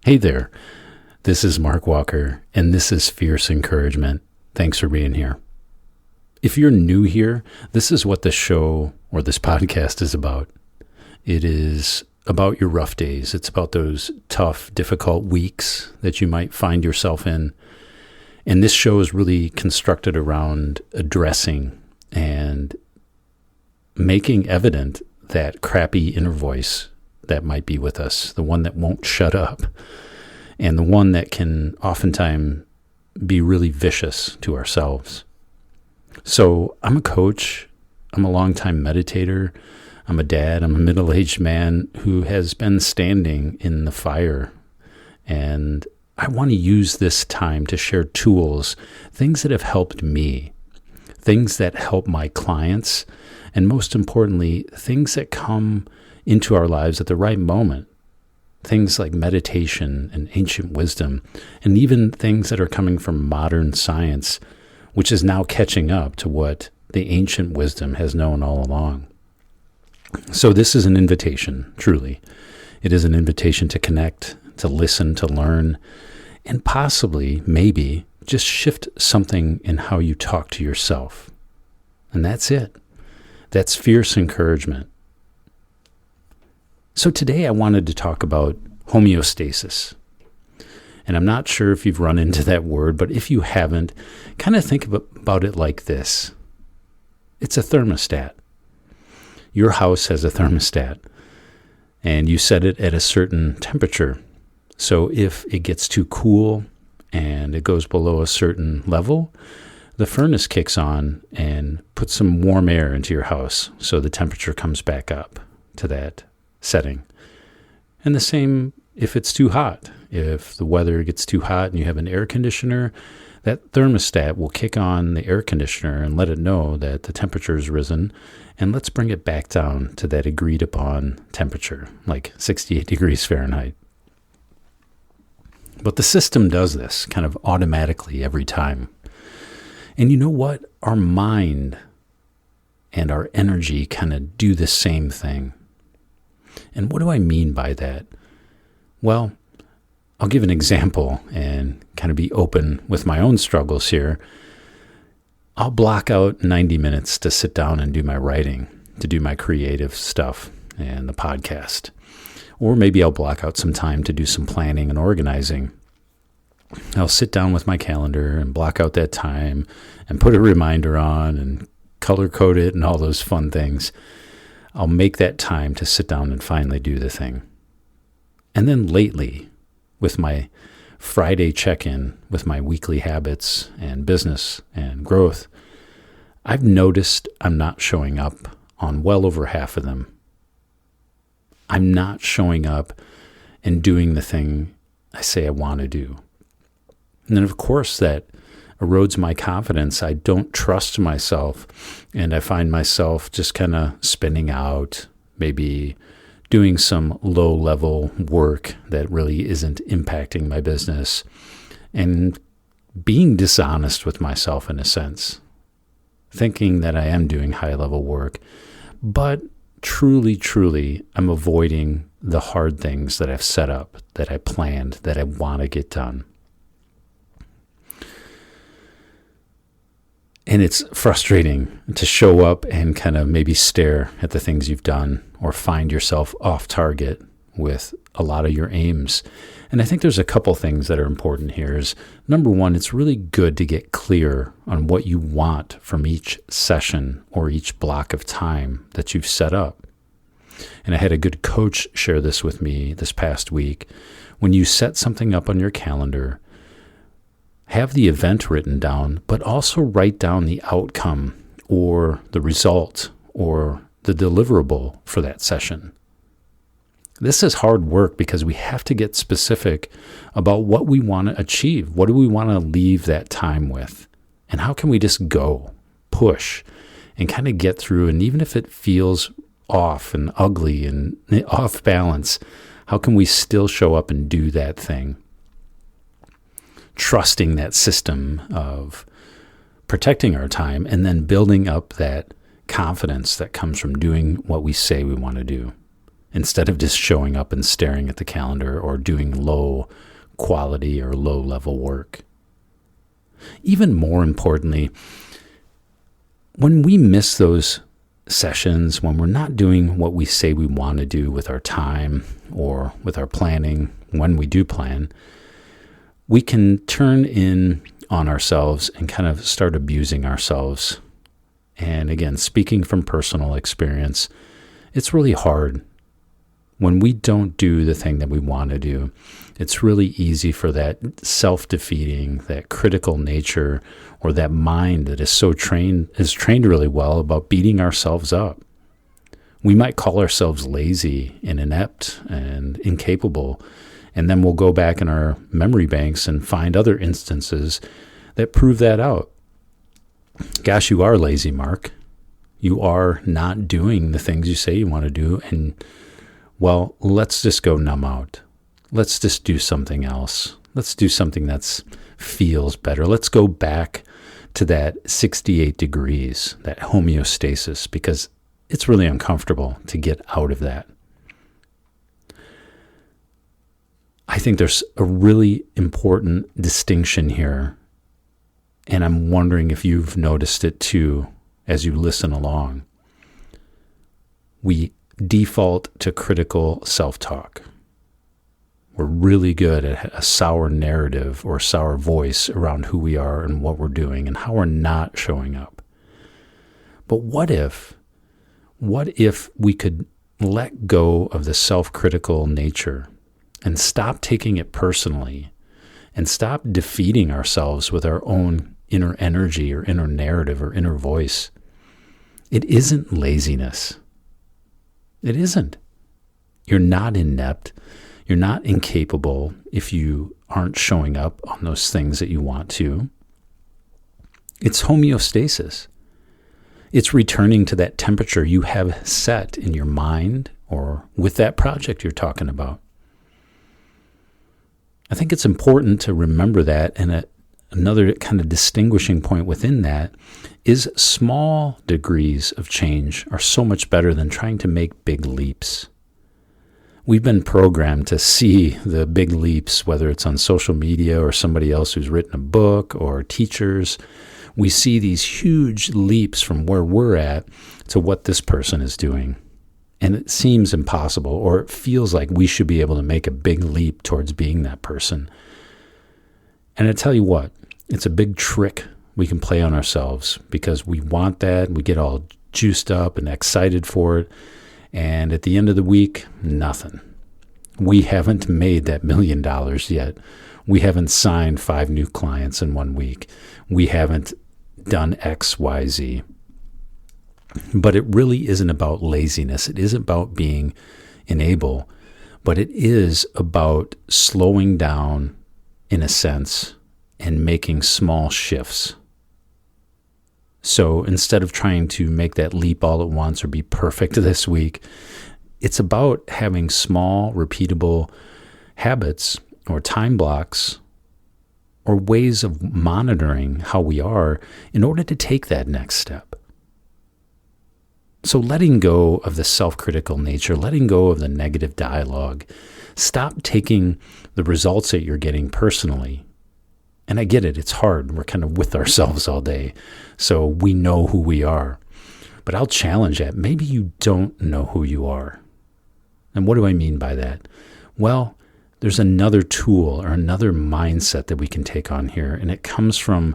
Hey there, this is Mark Walker, and this is Fierce Encouragement. Thanks for being here. If you're new here, this is what the show or this podcast is about. It is about your rough days. It's about those tough, difficult weeks that you might find yourself in. And this show is really constructed around addressing and making evident that crappy inner voice that might be with us, the one that won't shut up, and the one that can oftentimes be really vicious to ourselves. So I'm a coach, I'm a longtime meditator, I'm a dad, I'm a middle-aged man who has been standing in the fire, and I want to use this time to share tools, things that have helped me, things that help my clients, and most importantly, things that come into our lives at the right moment. Things like meditation and ancient wisdom, and even things that are coming from modern science, which is now catching up to what the ancient wisdom has known all along. So this is an invitation, truly. It is an invitation to connect, to listen, to learn, and possibly, maybe, just shift something in how you talk to yourself. And that's it. That's fierce encouragement. So today I wanted to talk about homeostasis. And I'm not sure if you've run into that word, but if you haven't, kind of think about it like this. It's a thermostat. Your house has a thermostat, and you set it at a certain temperature. So if it gets too cool and it goes below a certain level, the furnace kicks on and puts some warm air into your house so the temperature comes back up to that setting. And the same if it's too hot. If the weather gets too hot and you have an air conditioner, that thermostat will kick on the air conditioner and let it know that the temperature has risen, and let's bring it back down to that agreed upon temperature, like 68 degrees Fahrenheit. But the system does this kind of automatically every time. And you know what? Our mind and our energy kind of do the same thing. And what do I mean by that? Well, I'll give an example and kind of be open with my own struggles here. I'll block out 90 minutes to sit down and do my writing, to do my creative stuff and the podcast. Or maybe I'll block out some time to do some planning and organizing. I'll sit down with my calendar and block out that time and put a reminder on and color code it and all those fun things. I'll make that time to sit down and finally do the thing. And then lately, with my Friday check-in with my weekly habits and business and growth, I've noticed I'm not showing up on well over half of them. I'm not showing up and doing the thing I say I want to do. And then, of course, that erodes my confidence. I don't trust myself, and I find myself just kind of spinning out, maybe doing some low-level work that really isn't impacting my business, and being dishonest with myself in a sense, thinking that I am doing high-level work, but truly, I'm avoiding the hard things that I've set up, that I planned, that I want to get done. And it's frustrating to show up and kind of maybe stare at the things you've done or find yourself off target with a lot of your aims. And I think there's a couple things that are important here. Is number one, it's really good to get clear on what you want from each session or each block of time that you've set up. And I had a good coach share this with me this past week. When you set something up on your calendar, have the event written down, but also write down the outcome or the result or the deliverable for that session. This is hard work because we have to get specific about what we want to achieve. What do we want to leave that time with? And how can we just go, push, and kind of get through? And even if it feels off and ugly and off balance, how can we still show up and do that thing? Trusting that system of protecting our time and then building up that confidence that comes from doing what we say we want to do. instead of just showing up and staring at the calendar or doing low quality or low level work. Even more importantly, when we miss those sessions, when we're not doing what we say we want to do with our time or with our planning, when we do plan, we can turn in on ourselves and kind of start abusing ourselves. And again, speaking from personal experience, it's really hard. When we don't do the thing that we want to do, it's really easy for that self-defeating, that critical nature, or that mind that is trained really well about beating ourselves up. We might call ourselves lazy and inept and incapable, and then we'll go back in our memory banks and find other instances that prove that out. Gosh, you are lazy, Mark. You are not doing the things you say you want to do, and well, let's just go numb out. Let's just do something else. Let's do something that feels better. Let's go back to that 68 degrees, that homeostasis, because it's really uncomfortable to get out of that. I think there's a really important distinction here, and I'm wondering if you've noticed it too as you listen along. We default to critical self-talk. We're really good at a sour narrative or sour voice around who we are and what we're doing and how we're not showing up. But what if we could let go of the self-critical nature and stop taking it personally and stop defeating ourselves with our own inner energy or inner narrative or inner voice? It isn't laziness. It isn't. You're not inept. You're not incapable if you aren't showing up on those things that you want to. It's homeostasis. It's returning to that temperature you have set in your mind or with that project you're talking about. I think it's important to remember that, and another kind of distinguishing point within that is small degrees of change are so much better than trying to make big leaps. We've been programmed to see the big leaps, whether it's on social media or somebody else who's written a book or teachers. We see these huge leaps from where we're at to what this person is doing. And it seems impossible, or it feels like we should be able to make a big leap towards being that person. And I tell you what, it's a big trick we can play on ourselves because we want that. We get all juiced up and excited for it. And at the end of the week, nothing. We haven't made that $1 million yet. We haven't signed 5 new clients in 1 week. We haven't done X, Y, Z. But it really isn't about laziness. It isn't about being unable, but it is about slowing down in a sense and making small shifts. So instead of trying to make that leap all at once or be perfect this week, it's about having small, repeatable habits or time blocks or ways of monitoring how we are in order to take that next step. So letting go of the self-critical nature, letting go of the negative dialogue, stop taking the results that you're getting personally. And I get it, it's hard. We're kind of with ourselves all day, so we know who we are. But I'll challenge that. Maybe you don't know who you are. And what do I mean by that? Well, there's another tool or another mindset that we can take on here, and it comes from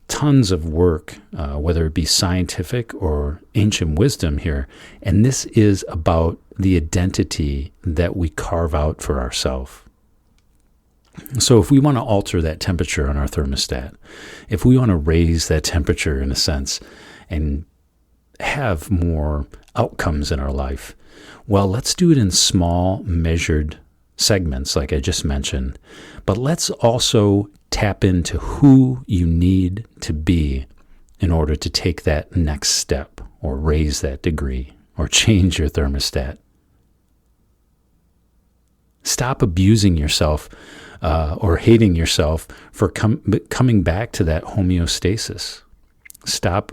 tons of work, whether it be scientific or ancient wisdom here. And this is about the identity that we carve out for ourselves. So if we want to alter that temperature on our thermostat, if we want to raise that temperature in a sense and have more outcomes in our life, well, let's do it in small, measured segments like I just mentioned. But let's also tap into who you need to be in order to take that next step or raise that degree or change your thermostat. Stop abusing yourself or hating yourself for coming back to that homeostasis. Stop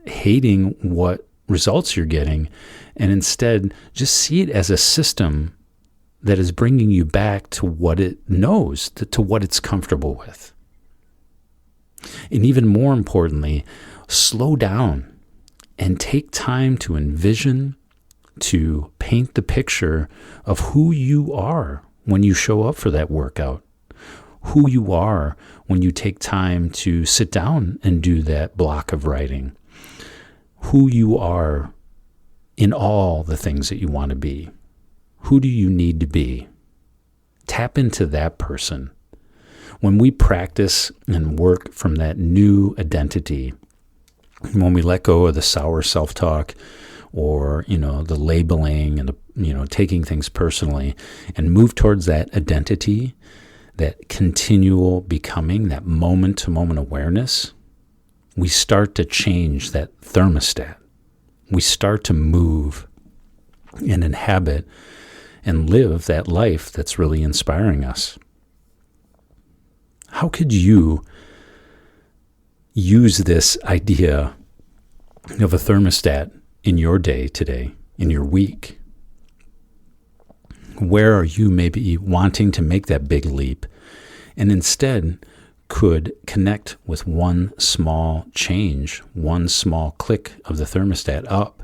hating what results you're getting, and instead just see it as a system that is bringing you back to what it knows, to what it's comfortable with. And even more importantly, slow down and take time to envision, to paint the picture of who you are when you show up for that workout, who you are when you take time to sit down and do that block of writing, who you are in all the things that you want to be. Who do you need to be? Tap into that person. When we practice and work from that new identity, when we let go of the sour self-talk or, the labeling and taking things personally and move towards that identity, that continual becoming, that moment-to-moment awareness, we start to change that thermostat. We start to move and inhabit and live that life that's really inspiring us. How could you use this idea of a thermostat in your day today, in your week? Where are you maybe wanting to make that big leap and instead could connect with one small change, one small click of the thermostat up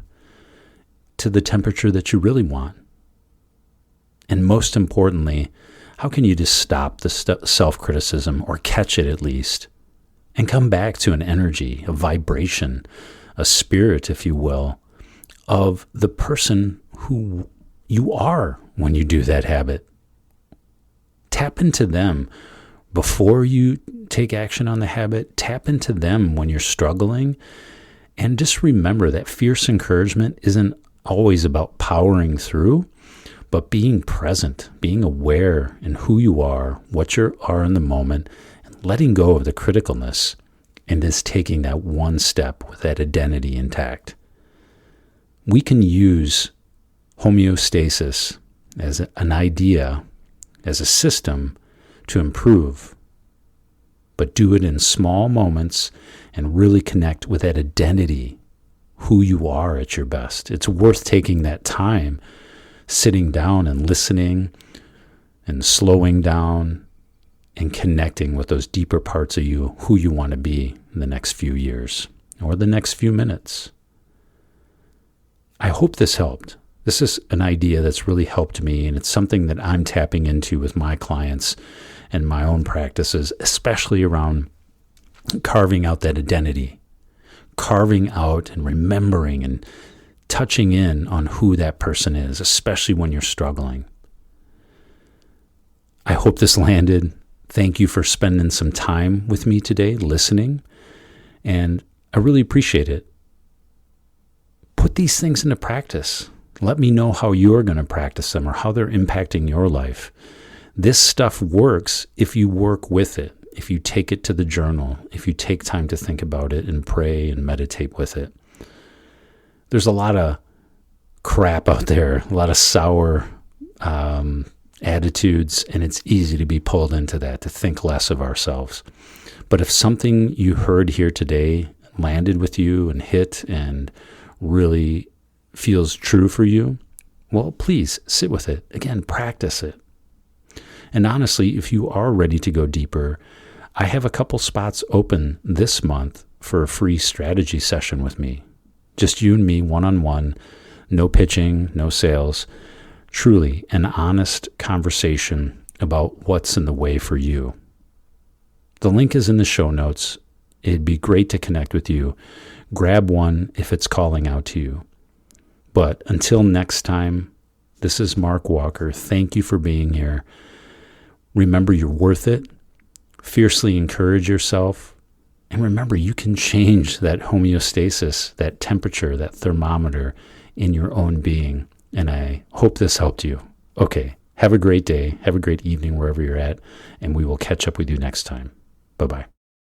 to the temperature that you really want? And most importantly, how can you just stop the self-criticism, or catch it at least, and come back to an energy, a vibration, a spirit, if you will, of the person who you are when you do that habit? Tap into them before you take action on the habit. Tap into them when you're struggling. And just remember that fierce encouragement isn't always about powering through, but being present, being aware in who you are, what you are in the moment, and letting go of the criticalness, and just taking that one step with that identity intact. We can use homeostasis as an idea, as a system to improve, but do it in small moments and really connect with that identity, who you are at your best. It's worth taking that time, sitting down and listening and slowing down and connecting with those deeper parts of you, who you want to be in the next few years or the next few minutes. I hope this helped. This is an idea that's really helped me, and it's something that I'm tapping into with my clients and my own practices, especially around carving out that identity, carving out and remembering and touching in on who that person is, especially when you're struggling. I hope this landed. Thank you for spending some time with me today, listening, and I really appreciate it. Put these things into practice. Let me know how you're going to practice them or how they're impacting your life. This stuff works if you work with it, if you take it to the journal, if you take time to think about it and pray and meditate with it. There's a lot of crap out there, a lot of sour attitudes, and it's easy to be pulled into that, to think less of ourselves. But if something you heard here today landed with you and hit and really feels true for you, well, please sit with it. Again, practice it. And honestly, if you are ready to go deeper, I have a couple spots open this month for a free strategy session with me. Just you and me, one-on-one, no pitching, no sales, truly an honest conversation about what's in the way for you. The link is in the show notes. It'd be great to connect with you. Grab one if it's calling out to you. But until next time, this is Mark Walker. Thank you for being here. Remember, you're worth it. Fiercely encourage yourself. And remember, you can change that homeostasis, that temperature, that thermometer in your own being. And I hope this helped you. Okay, have a great day. Have a great evening wherever you're at. And we will catch up with you next time. Bye-bye.